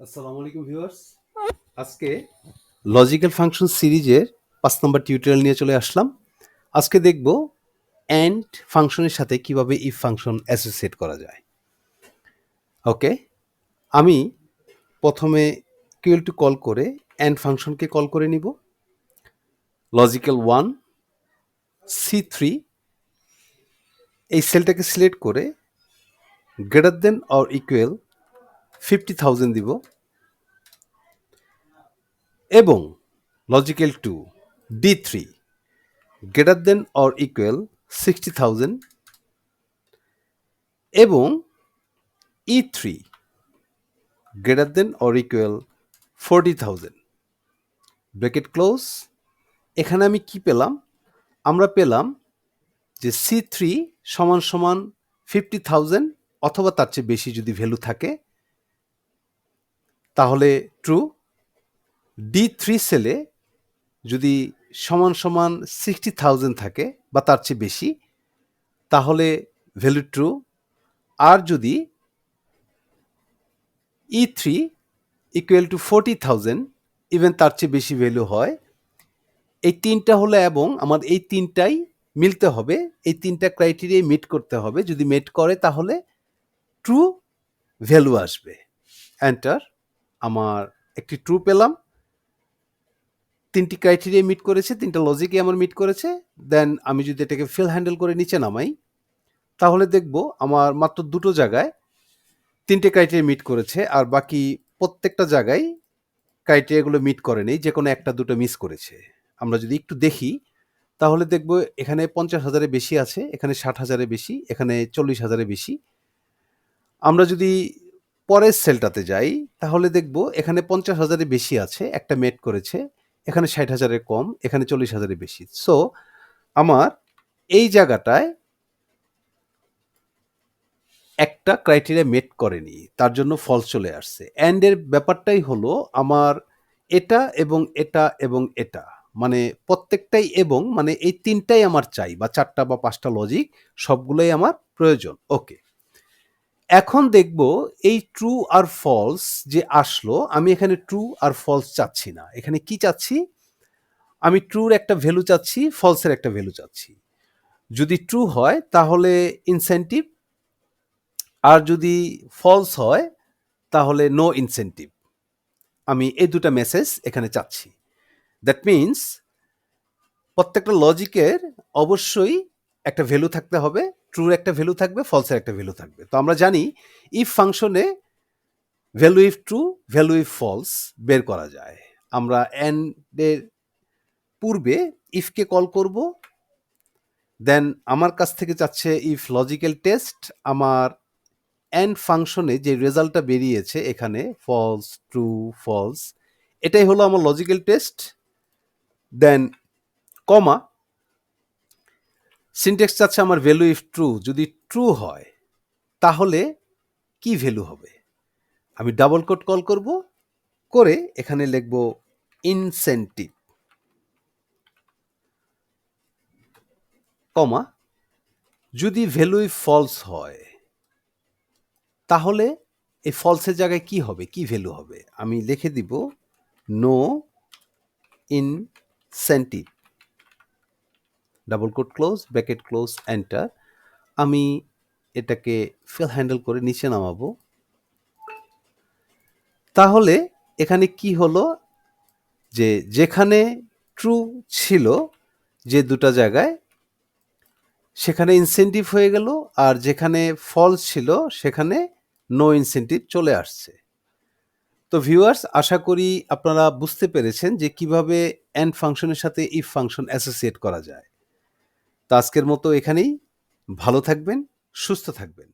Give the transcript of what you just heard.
আসসালামু আলাইকুম ভিউয়ার্স। আজকে লজিক্যাল ফাংশন সিরিজের ৫ নম্বর টিউটোরিয়াল নিয়ে চলে আসলাম। আজকে দেখব অ্যান্ড ফাংশনের সাথে কিভাবে ইফ ফাংশন অ্যাসোসিয়েট করা যায়। ওকে, আমি প্রথমে ইকুয়াল টু কল করে অ্যান্ড ফাংশনকে কল করে নিব। লজিক্যাল 1 C3 এই সেলটাকে সিলেক্ট করে গ্রেটার দেন অর ইকুয়াল 50,000 দিব এবং logical 2 D3 greater than or equal 60,000 এবং E3 greater than or equal 40,000 bracket close. এখানে আমি কি পেলাম? আমরা পেলাম যে C3 সমান সমান 50,000 অথবা তার চেয়ে বেশি যদি ভ্যালু থাকে তাহলে ট্রু। D3 সেলে যদি সমান সমান 60,000 থাকে বা তার চেয়ে বেশি তাহলে ভ্যালু ট্রু। আর যদি E3 ইকুয়াল টু 40,000 ইভেন তার চেয়ে বেশি ভ্যালু হয়, এই তিনটা হলো এবং আমার এই তিনটাই মিলতে হবে, এই তিনটা ক্রাইটেরিয়া মিট করতে হবে। যদি মিট করে তাহলে ট্রু ভ্যালু আসবে। এন্টার। আমার একটি ট্রু পেলাম, তিনটি ক্রাইটেরিয়া মিট করেছে, তিনটা লজিকই আমার মিট করেছে। দেন আমি যদি এটাকে ফিল হ্যান্ডেল করে নিচে নামাই তাহলে দেখব আমার মাত্র দুটো জায়গায় তিনটে ক্রাইটেরিয়া মিট করেছে, আর বাকি প্রত্যেকটা জায়গায় ক্রাইটেরিয়াগুলো মিট করেনি, যে কোনো একটা দুটো মিস করেছে। আমরা যদি একটু দেখি তাহলে দেখব এখানে 50,000-এর বেশি আছে, এখানে 60,000-এর বেশি, এখানে 40,000-এর বেশি। আমরা যদি পরের সেলটাতে যাই তাহলে দেখব এখানে 50,000-এর বেশি আছে, একটা মেট করেছে, এখানে 60,000-এর কম, এখানে 40,000-এর বেশি। সো আমার এই জায়গাটায় একটা ক্রাইটেরিয়া মেট করেনি, তার জন্য ফলস চলে আসছে। অ্যান্ড এর ব্যাপারটাই হলো আমার এটা এবং এটা এবং এটা, মানে প্রত্যেকটাই এবং, মানে এই তিনটাই আমার চাই, বা চারটা বা পাঁচটা লজিক সবগুলোই আমার প্রয়োজন। ওকে, এখন দেখব এই ট্রু আর ফলস যে আসলো, আমি এখানে ট্রু আর ফলস চাচ্ছি না। এখানে কি চাচ্ছি? আমি ট্রুর একটা ভ্যালু চাচ্ছি, ফলসের একটা ভ্যালু চাচ্ছি। যদি ট্রু হয় তাহলে ইনসেন্টিভ, আর যদি ফলস হয় তাহলে নো ইনসেন্টিভ। আমি এই দুটা মেসেজ এখানে চাচ্ছি। দ্যাট মিনস প্রত্যেকটা লজিকের অবশ্যই একটা ভ্যালু থাকতে হবে, ট্রুর একটা ভ্যালু থাকবে, ফলসের একটা ভ্যালু থাকবে। তো আমরা জানি ইফ ফাংশনে value if true, value if false বের করা যায়। আমরা অ্যান্ডের পূর্বে ইফকে কল করব, দেন আমার কাছ থেকে চাচ্ছে ইফ লজিক্যাল টেস্ট। আমার অ্যান্ড ফাংশনে যে রেজাল্টটা বেরিয়েছে এখানে ফলস ট্রু ফলস, এটাই হলো আমার লজিক্যাল টেস্ট। দেন কমা, সিনট্যাক্স চাচ্ছে আমার ভ্যালু ইফ ট্রু, যদি ট্রু হয় তাহলে কি ভ্যালু হবে। আমি ডাবল কোট কল করব, করে এখানে লিখব ইনসেন্টিভ, কমা, যদি ভ্যালু ইফ ফলস হয় তাহলে এই ফলসের জায়গায় কি হবে, কি ভ্যালু হবে। আমি লিখে দিব no incentive, double quote close, bracket close, enter. আমি এটাকে ফিল হ্যান্ডেল করে নিচে নামাবো। তাহলে এখানে কি হলো, যে যেখানে ট্রু ছিল যে দুটা জায়গায় সেখানে ইনসেন্টিভ হয়ে গেল, আর যেখানে ফলস ছিল সেখানে নো ইনসেন্টিভ চলে আসছে। তো ভিউয়ার্স, আশা করি আপনারা বুঝতে পেরেছেন যে কিভাবে অ্যান্ড ফাংশনের সাথে ইফ ফাংশন অ্যাসোসিয়েট করা যায়। তো আজকের মতো এখানেই। ভালো থাকবেন, সুস্থ থাকবেন।